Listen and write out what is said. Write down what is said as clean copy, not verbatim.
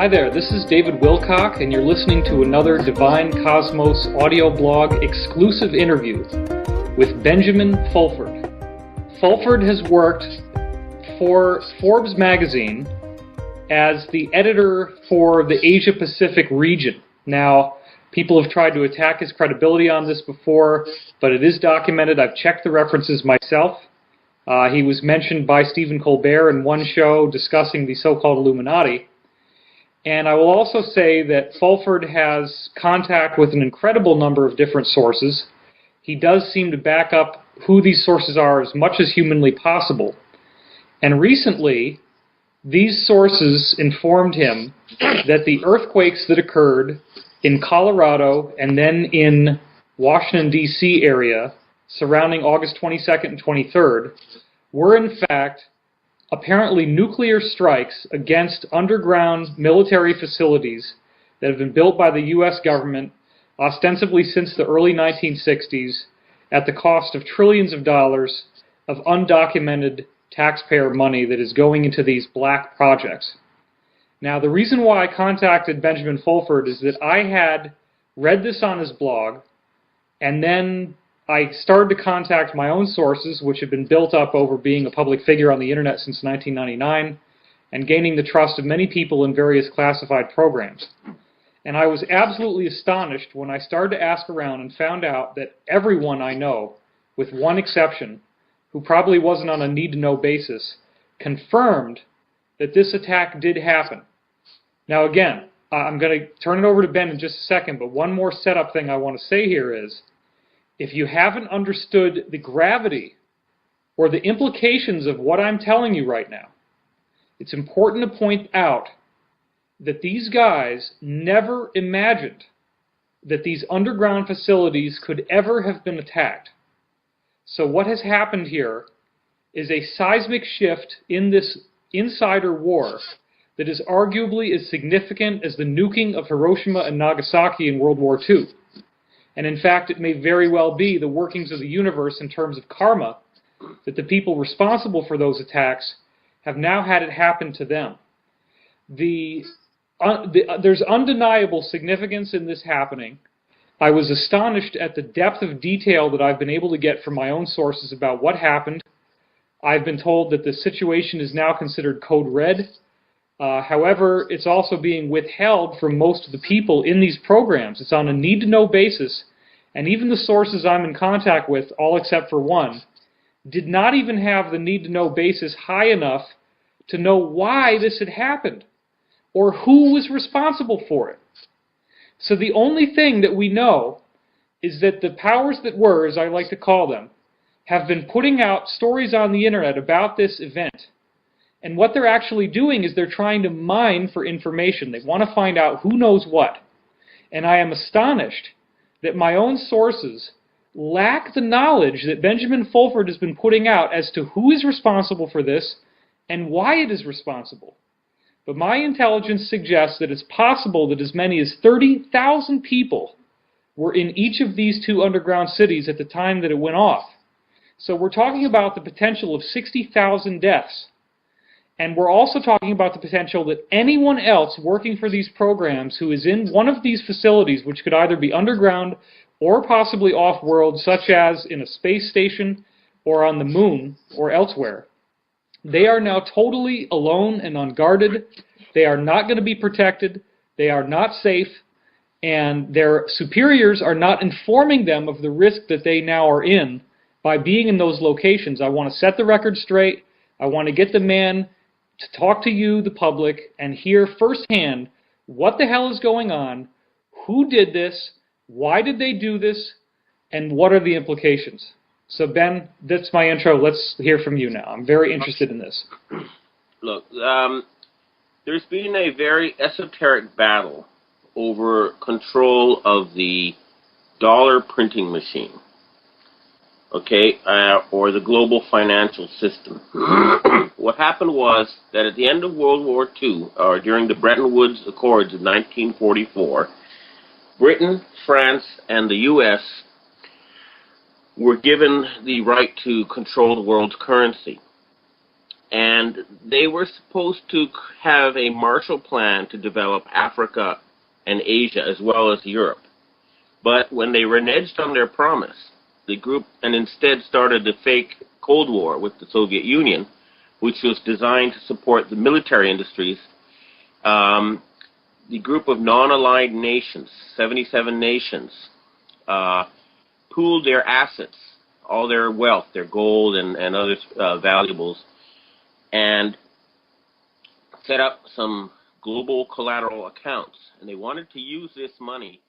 Hi there, this is David Wilcock, and you're listening to another Divine Cosmos audio blog exclusive interview with Benjamin Fulford. Fulford has worked for Forbes magazine as the editor for the Asia Pacific region. Now, people have tried to attack his credibility on this before, but it is documented. I've checked the references myself. He was mentioned by Stephen Colbert in one show discussing the so-called Illuminati. And I will also say that Fulford has contact with an incredible number of different sources. He does seem to back up who these sources are as much as humanly possible. And recently, these sources informed him that the earthquakes that occurred in Colorado and then in Washington, D.C. area surrounding August 22nd and 23rd were in fact apparently nuclear strikes against underground military facilities that have been built by the U.S. government ostensibly since the early 1960s at the cost of trillions of dollars of undocumented taxpayer money that is going into these black projects. Now, the reason why I contacted Benjamin Fulford is that I had read this on his blog, and then I started to contact my own sources, which have been built up over being a public figure on the internet since 1999 and gaining the trust of many people in various classified programs. And I was absolutely astonished when I started to ask around and found out that everyone I know, with one exception, who probably wasn't on a need-to-know basis, confirmed that this attack did happen. Now again, I'm going to turn it over to Ben in just a second, but one more setup thing I want to say here is, if you haven't understood the gravity or the implications of what I'm telling you right now, it's important to point out that these guys never imagined that these underground facilities could ever have been attacked. So what has happened here is a seismic shift in this insider war that is arguably as significant as the nuking of Hiroshima and Nagasaki in World War II. And in fact, it may very well be the workings of the universe in terms of karma that the people responsible for those attacks have now had it happen to them. There's undeniable significance in this happening. I was astonished at the depth of detail that I've been able to get from my own sources about what happened. I've been told that the situation is now considered code red. However, it's also being withheld from most of the people in these programs. It's on a need-to-know basis, and even the sources I'm in contact with, all except for one, did not even have the need-to-know basis high enough to know why this had happened, or who was responsible for it. So the only thing that we know is that the powers that were, as I like to call them, have been putting out stories on the internet about this event. And what they're actually doing is they're trying to mine for information. They want to find out who knows what. And I am astonished that my own sources lack the knowledge that Benjamin Fulford has been putting out as to who is responsible for this and why it is responsible. But my intelligence suggests that it's possible that as many as 30,000 people were in each of these two underground cities at the time that it went off. So we're talking about the potential of 60,000 deaths. And we're also talking about the potential that anyone else working for these programs who is in one of these facilities, which could either be underground or possibly off-world, such as in a space station or on the moon or elsewhere, they are now totally alone and unguarded. They are not going to be protected. They are not safe. And their superiors are not informing them of the risk that they now are in by being in those locations. I want to set the record straight. I want to get the man to talk to you, the public, and hear firsthand what the hell is going on, who did this, why did they do this, and what are the implications. So Ben, that's my intro. Let's hear from you now. I'm very interested in this. Look, there's been a very esoteric battle over control of the dollar printing machine. Okay, or the global financial system. What happened was that at the end of World War II, or during the Bretton Woods Accords of 1944, Britain, France, and the U.S. were given the right to control the world's currency. And they were supposed to have a Marshall Plan to develop Africa and Asia as well as Europe. But when they reneged on their promise, the group and instead started a fake Cold War with the Soviet Union, which was designed to support the military industries, the group of non-aligned nations, 77 nations, pooled their assets, all their wealth, their gold and other valuables, and set up some global collateral accounts. And they wanted to use this money